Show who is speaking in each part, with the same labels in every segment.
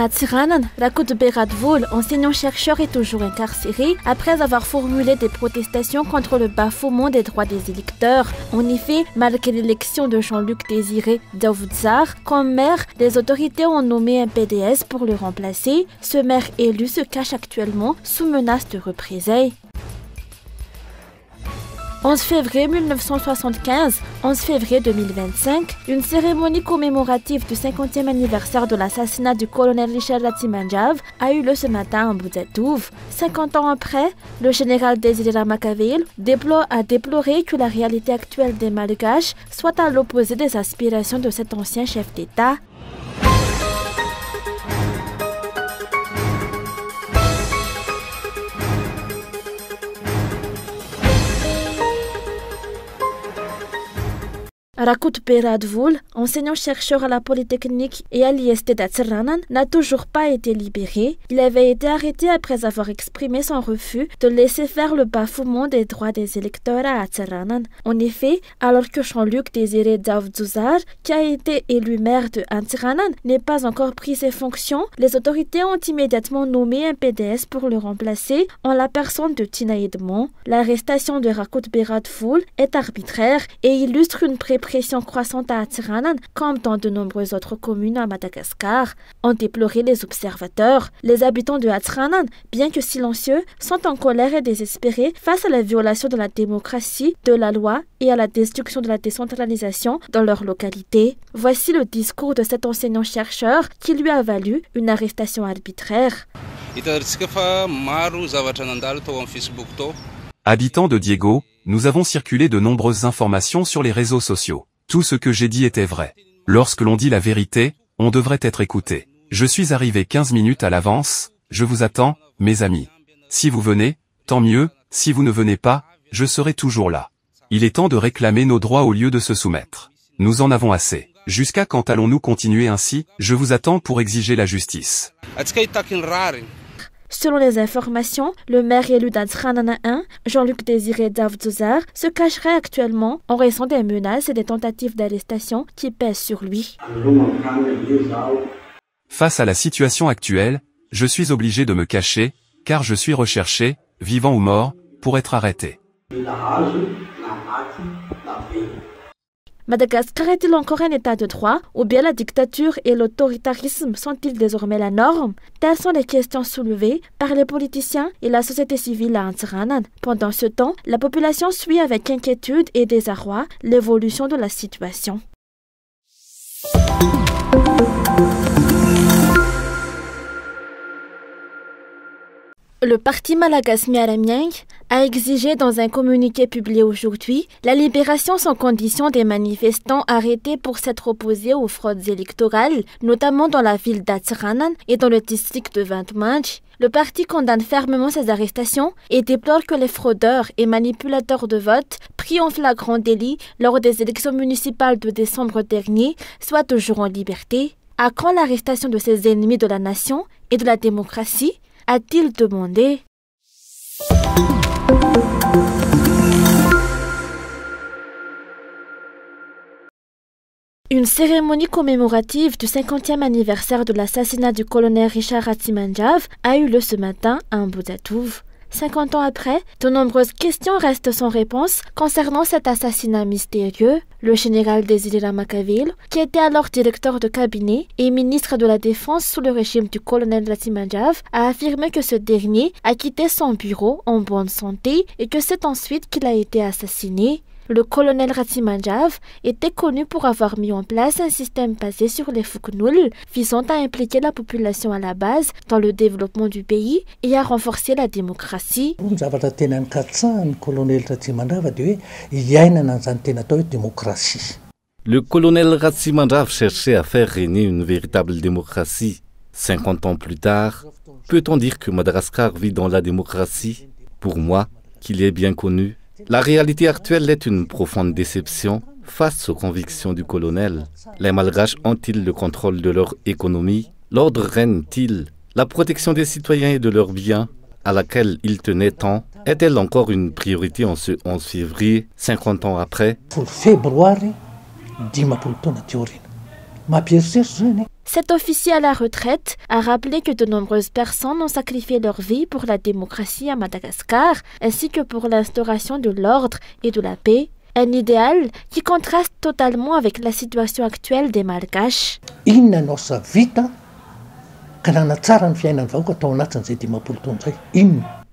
Speaker 1: À Tziranan, Rakout Beradvoul, enseignant-chercheur, est toujours incarcéré après avoir formulé des protestations contre le bafouement des droits des électeurs. En effet, malgré l'élection de Jean-Luc Désiré Davoudzar comme maire, les autorités ont nommé un PDS pour le remplacer. Ce maire élu se cache actuellement sous menace de représailles. 11 février 1975, 11 février 2025, une cérémonie commémorative du 50e anniversaire de l'assassinat du colonel Richard Latimandjav a eu lieu ce matin en Bouzatouf. 50 ans après, le général Désiré Ramakaveil a déploré que la réalité actuelle des Malgaches soit à l'opposé des aspirations de cet ancien chef d'État. Rakout Beradvoul, enseignant-chercheur à la Polytechnique et à l'IST d'Atziranan, n'a toujours pas été libéré. Il avait été arrêté après avoir exprimé son refus de laisser faire le bafouement des droits des électeurs à Atziranan. En effet, alors que Jean-Luc Désiré Davoudzar, qui a été élu maire de Atziranan, n'est pas encore pris ses fonctions, les autorités ont immédiatement nommé un PDS pour le remplacer en la personne de Tina Edmond. L'arrestation de Rakout Beradvoul est arbitraire et illustre une pression croissante à Atziranan, comme dans de nombreuses autres communes à Madagascar, ont déploré les observateurs. Les habitants de Atziranan, bien que silencieux, sont en colère et désespérés face à la violation de la démocratie, de la loi et à la destruction de la décentralisation dans leur localité. Voici le discours de cet enseignant-chercheur qui lui a valu une arrestation arbitraire.
Speaker 2: Habitants de Diego, nous avons circulé de nombreuses informations sur les réseaux sociaux. Tout ce que j'ai dit était vrai. Lorsque l'on dit la vérité, on devrait être écouté. Je suis arrivé 15 minutes à l'avance, je vous attends, mes amis. Si vous venez, tant mieux, si vous ne venez pas, je serai toujours là. Il est temps de réclamer nos droits au lieu de se soumettre. Nous en avons assez. Jusqu'à quand allons-nous continuer ainsi? Je vous attends pour exiger la justice.
Speaker 1: Selon les informations, le maire élu d'Atziranan 1, Jean-Luc Désiré Davoudzar, se cacherait actuellement en raison des menaces et des tentatives d'arrestation qui pèsent sur lui.
Speaker 2: Face à la situation actuelle, je suis obligé de me cacher, car je suis recherché, vivant ou mort, pour être arrêté.
Speaker 1: Madagascar est-il encore un état de droit ou bien la dictature et l'autoritarisme sont-ils désormais la norme? Telles sont les questions soulevées par les politiciens et la société civile à Atziranan. Pendant ce temps, la population suit avec inquiétude et désarroi l'évolution de la situation. Le parti malagasy Miaramyang a exigé dans un communiqué publié aujourd'hui la libération sans condition des manifestants arrêtés pour s'être opposés aux fraudes électorales, notamment dans la ville d'Atziranan et dans le district de Ventmanj. Le parti condamne fermement ces arrestations et déplore que les fraudeurs et manipulateurs de vote pris en flagrant délit lors des élections municipales de décembre dernier soient toujours en liberté. À quand l'arrestation de ces ennemis de la nation et de la démocratie? A-t-il demandé. Une cérémonie commémorative du 50e anniversaire de l'assassinat du colonel Richard Latimandjav a eu lieu ce matin à Bouzatouf. 50 ans après, de nombreuses questions restent sans réponse concernant cet assassinat mystérieux. Le général Désiré Ramakaveil, qui était alors directeur de cabinet et ministre de la Défense sous le régime du colonel Latimandjav, a affirmé que ce dernier a quitté son bureau en bonne santé et que c'est ensuite qu'il a été assassiné. Le colonel Latimandjav était connu pour avoir mis en place un système basé sur les Fuknul, visant à impliquer la population à la base dans le développement du pays et à renforcer la démocratie.
Speaker 3: Le colonel Latimandjav cherchait à faire régner une véritable démocratie. 50 ans plus tard, peut-on dire que Madagascar vit dans la démocratie? Pour moi, qu'il est bien connu, la réalité actuelle est une profonde déception face aux convictions du colonel. Les Malgaches ont-ils le contrôle de leur économie? L'ordre règne-t-il? La protection des citoyens et de leurs biens, à laquelle ils tenaient tant, est-elle encore une priorité en ce 11 février, 50 ans après?
Speaker 1: Cet officier à la retraite a rappelé que de nombreuses personnes ont sacrifié leur vie pour la démocratie à Madagascar, ainsi que pour l'instauration de l'ordre et de la paix. Un idéal qui contraste totalement avec la situation actuelle des Malgaches.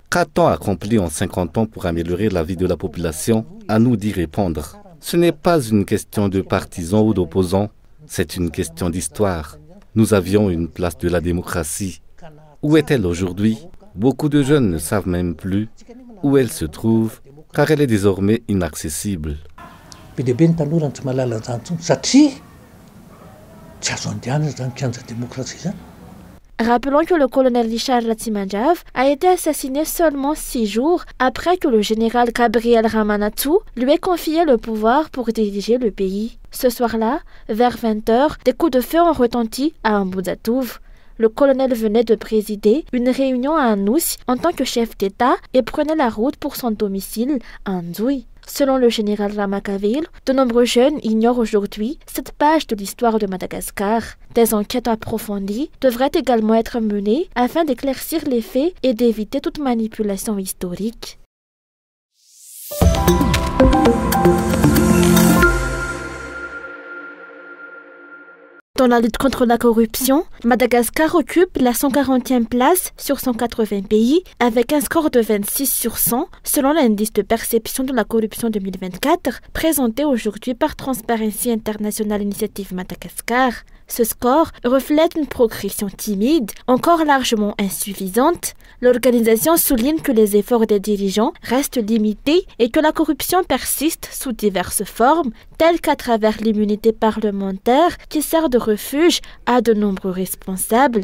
Speaker 3: Qu'a-t-on accompli en 50 ans pour améliorer la vie de la population? À nous d'y répondre. Ce n'est pas une question de partisans ou d'opposants, c'est une question d'histoire. Nous avions une place de la démocratie. Où est-elle aujourd'hui? Beaucoup de jeunes ne savent même plus où elle se trouve, car elle est désormais inaccessible.
Speaker 1: Rappelons que le colonel Richard Latimandjave a été assassiné seulement 6 jours après que le général Gabriel Ramanatsoa lui ait confié le pouvoir pour diriger le pays. Ce soir-là, vers 20h, des coups de feu ont retenti à Ambouzatouf. Le colonel venait de présider une réunion à Anous en tant que chef d'État et prenait la route pour son domicile à Nzoui. Selon le général Ramakaville, de nombreux jeunes ignorent aujourd'hui cette page de l'histoire de Madagascar. Des enquêtes approfondies devraient également être menées afin d'éclaircir les faits et d'éviter toute manipulation historique. Dans la lutte contre la corruption, Madagascar occupe la 140e place sur 180 pays avec un score de 26 sur 100 selon l'indice de perception de la corruption 2024 présenté aujourd'hui par Transparency International Initiative Madagascar. Ce score reflète une progression timide, encore largement insuffisante. L'organisation souligne que les efforts des dirigeants restent limités et que la corruption persiste sous diverses formes, telles qu'à travers l'immunité parlementaire qui sert de refuge à de nombreux responsables.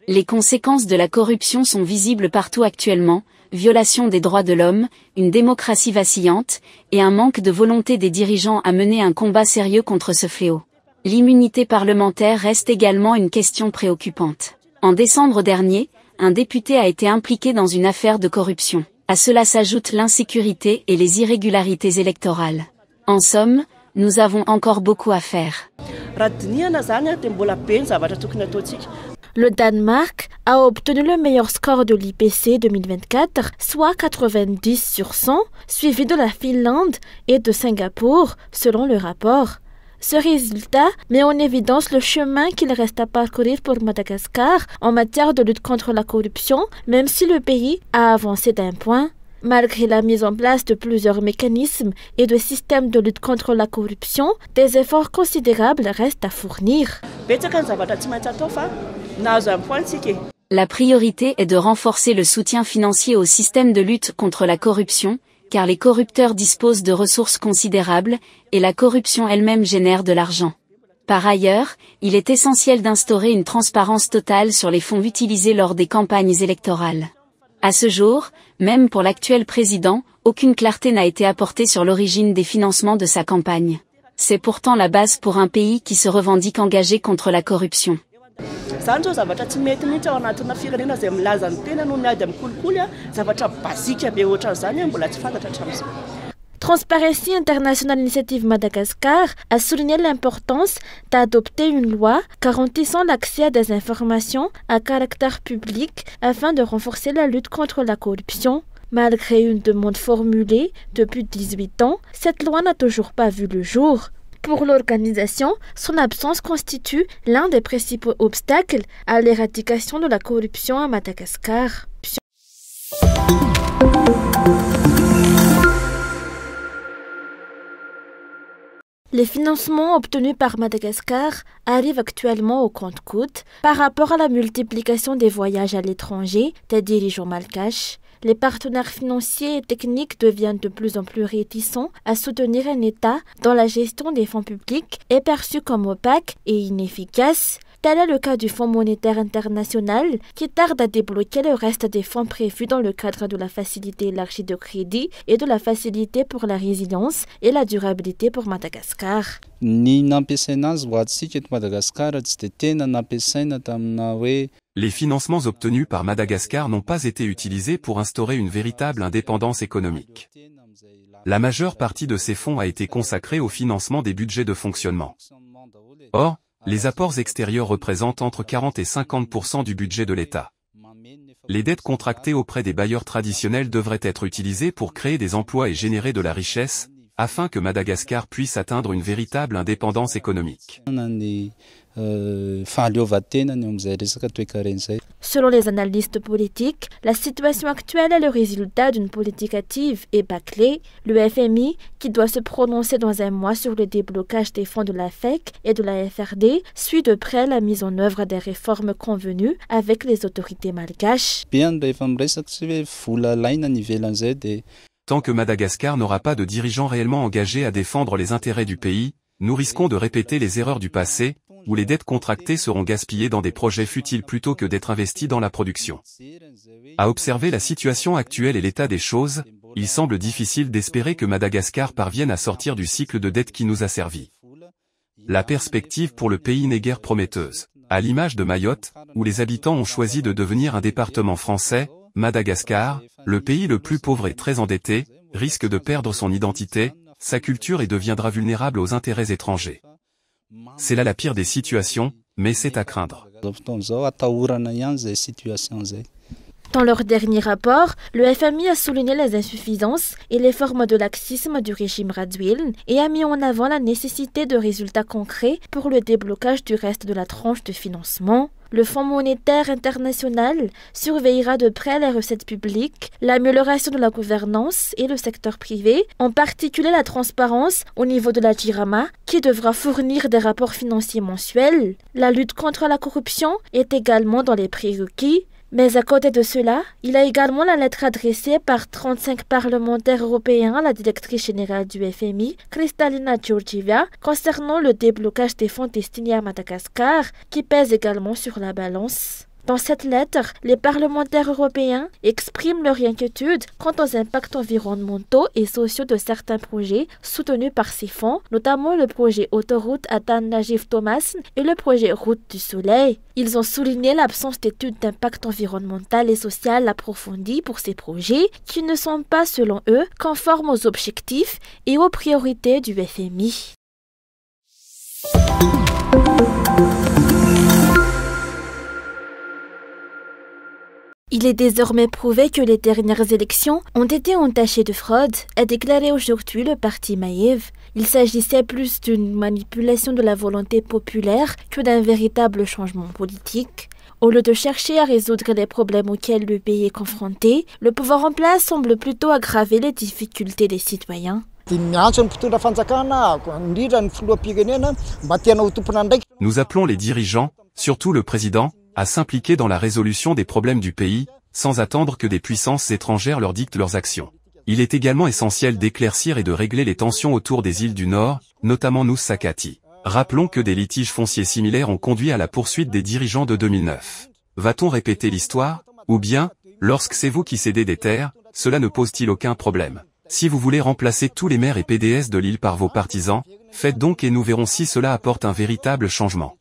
Speaker 4: Les conséquences de la corruption sont visibles partout actuellement, violation des droits de l'homme, une démocratie vacillante, et un manque de volonté des dirigeants à mener un combat sérieux contre ce fléau. L'immunité parlementaire reste également une question préoccupante. En décembre dernier, un député a été impliqué dans une affaire de corruption. À cela s'ajoutent l'insécurité et les irrégularités électorales. En somme, nous avons encore beaucoup à faire.
Speaker 1: Le Danemark a obtenu le meilleur score de l'IPC 2024, soit 90 sur 100, suivi de la Finlande et de Singapour, selon le rapport. Ce résultat met en évidence le chemin qu'il reste à parcourir pour Madagascar en matière de lutte contre la corruption, même si le pays a avancé d'un point. Malgré la mise en place de plusieurs mécanismes et de systèmes de lutte contre la corruption, des efforts considérables restent à fournir.
Speaker 4: La priorité est de renforcer le soutien financier au système de lutte contre la corruption, car les corrupteurs disposent de ressources considérables, et la corruption elle-même génère de l'argent. Par ailleurs, il est essentiel d'instaurer une transparence totale sur les fonds utilisés lors des campagnes électorales. À ce jour, même pour l'actuel président, aucune clarté n'a été apportée sur l'origine des financements de sa campagne. C'est pourtant la base pour un pays qui se revendique engagé contre la corruption.
Speaker 1: Transparency International Initiative Madagascar a souligné l'importance d'adopter une loi garantissant l'accès à des informations à caractère public afin de renforcer la lutte contre la corruption. Malgré une demande formulée depuis 18 ans, cette loi n'a toujours pas vu le jour. Pour l'organisation, son absence constitue l'un des principaux obstacles à l'éradication de la corruption à Madagascar. Les financements obtenus par Madagascar arrivent actuellement au compte-gouttes par rapport à la multiplication des voyages à l'étranger des dirigeants malgaches. Les partenaires financiers et techniques deviennent de plus en plus réticents à soutenir un État dont la gestion des fonds publics est perçue comme opaque et inefficace. Tel est le cas du Fonds monétaire international qui tarde à débloquer le reste des fonds prévus dans le cadre de la facilité élargie de crédit et de la facilité pour la résilience et la durabilité pour Madagascar.
Speaker 2: Les financements obtenus par Madagascar n'ont pas été utilisés pour instaurer une véritable indépendance économique. La majeure partie de ces fonds a été consacrée au financement des budgets de fonctionnement. Or, les apports extérieurs représentent entre 40 et 50% du budget de l'État. Les dettes contractées auprès des bailleurs traditionnels devraient être utilisées pour créer des emplois et générer de la richesse, afin que Madagascar puisse atteindre une véritable indépendance économique.
Speaker 1: Selon les analystes politiques, la situation actuelle est le résultat d'une politique active et bâclée. Le FMI, qui doit se prononcer dans un mois sur le déblocage des fonds de la FEC et de la FRD, suit de près la mise en œuvre des réformes convenues avec les autorités malgaches.
Speaker 2: Tant que Madagascar n'aura pas de dirigeants réellement engagés à défendre les intérêts du pays, nous risquons de répéter les erreurs du passé, où les dettes contractées seront gaspillées dans des projets futiles plutôt que d'être investies dans la production. À observer la situation actuelle et l'état des choses, il semble difficile d'espérer que Madagascar parvienne à sortir du cycle de dette qui nous a servi. La perspective pour le pays n'est guère prometteuse. À l'image de Mayotte, où les habitants ont choisi de devenir un département français, Madagascar, le pays le plus pauvre et très endetté, risque de perdre son identité, sa culture et deviendra vulnérable aux intérêts étrangers. C'est là la pire des situations, mais c'est à craindre.
Speaker 1: Dans leur dernier rapport, le FMI a souligné les insuffisances et les formes de laxisme du régime Radziwiłł et a mis en avant la nécessité de résultats concrets pour le déblocage du reste de la tranche de financement. Le Fonds monétaire international surveillera de près les recettes publiques, l'amélioration de la gouvernance et le secteur privé, en particulier la transparence au niveau de la JIRAMA, qui devra fournir des rapports financiers mensuels. La lutte contre la corruption est également dans les prérequis. Mais à côté de cela, il y a également la lettre adressée par 35 parlementaires européens à la directrice générale du FMI, Kristalina Georgieva, concernant le déblocage des fonds destinés à Madagascar, qui pèse également sur la balance. Dans cette lettre, les parlementaires européens expriment leur inquiétude quant aux impacts environnementaux et sociaux de certains projets soutenus par ces fonds, notamment le projet autoroute Atan Najib Thomas et le projet Route du Soleil. Ils ont souligné l'absence d'études d'impact environnemental et social approfondies pour ces projets qui ne sont pas, selon eux, conformes aux objectifs et aux priorités du FMI. Il est désormais prouvé que les dernières élections ont été entachées de fraude, a déclaré aujourd'hui le parti Maïev. Il s'agissait plus d'une manipulation de la volonté populaire que d'un véritable changement politique. Au lieu de chercher à résoudre les problèmes auxquels le pays est confronté, le pouvoir en place semble plutôt aggraver les difficultés des citoyens.
Speaker 2: Nous appelons les dirigeants, surtout le président, à s'impliquer dans la résolution des problèmes du pays, sans attendre que des puissances étrangères leur dictent leurs actions. Il est également essentiel d'éclaircir et de régler les tensions autour des îles du Nord, notamment Nussakati. Rappelons que des litiges fonciers similaires ont conduit à la poursuite des dirigeants de 2009. Va-t-on répéter l'histoire? Ou bien, lorsque c'est vous qui cédez des terres, cela ne pose-t-il aucun problème? Si vous voulez remplacer tous les maires et PDS de l'île par vos partisans, faites donc et nous verrons si cela apporte un véritable changement.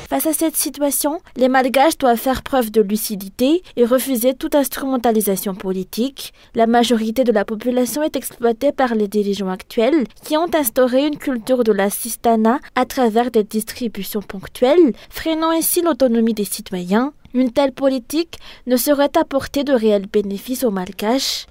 Speaker 1: Face à cette situation, les Malgaches doivent faire preuve de lucidité et refuser toute instrumentalisation politique. La majorité de la population est exploitée par les dirigeants actuels qui ont instauré une culture de l'assistanat à travers des distributions ponctuelles, freinant ainsi l'autonomie des citoyens. Une telle politique ne saurait apporter de réels bénéfices aux Malgaches.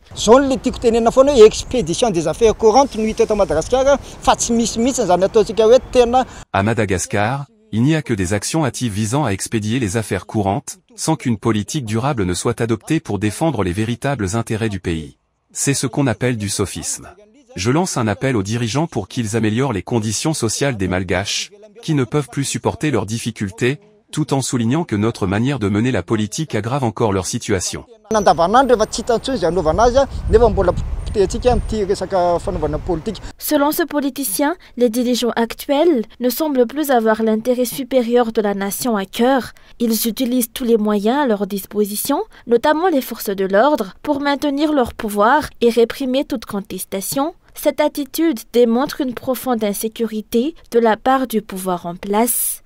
Speaker 2: À Madagascar, il n'y a que des actions hâtives visant à expédier les affaires courantes, sans qu'une politique durable ne soit adoptée pour défendre les véritables intérêts du pays. C'est ce qu'on appelle du sophisme. Je lance un appel aux dirigeants pour qu'ils améliorent les conditions sociales des Malgaches, qui ne peuvent plus supporter leurs difficultés, tout en soulignant que notre manière de mener la politique aggrave encore leur situation.
Speaker 1: Selon ce politicien, les dirigeants actuels ne semblent plus avoir l'intérêt supérieur de la nation à cœur. Ils utilisent tous les moyens à leur disposition, notamment les forces de l'ordre, pour maintenir leur pouvoir et réprimer toute contestation. Cette attitude démontre une profonde insécurité de la part du pouvoir en place.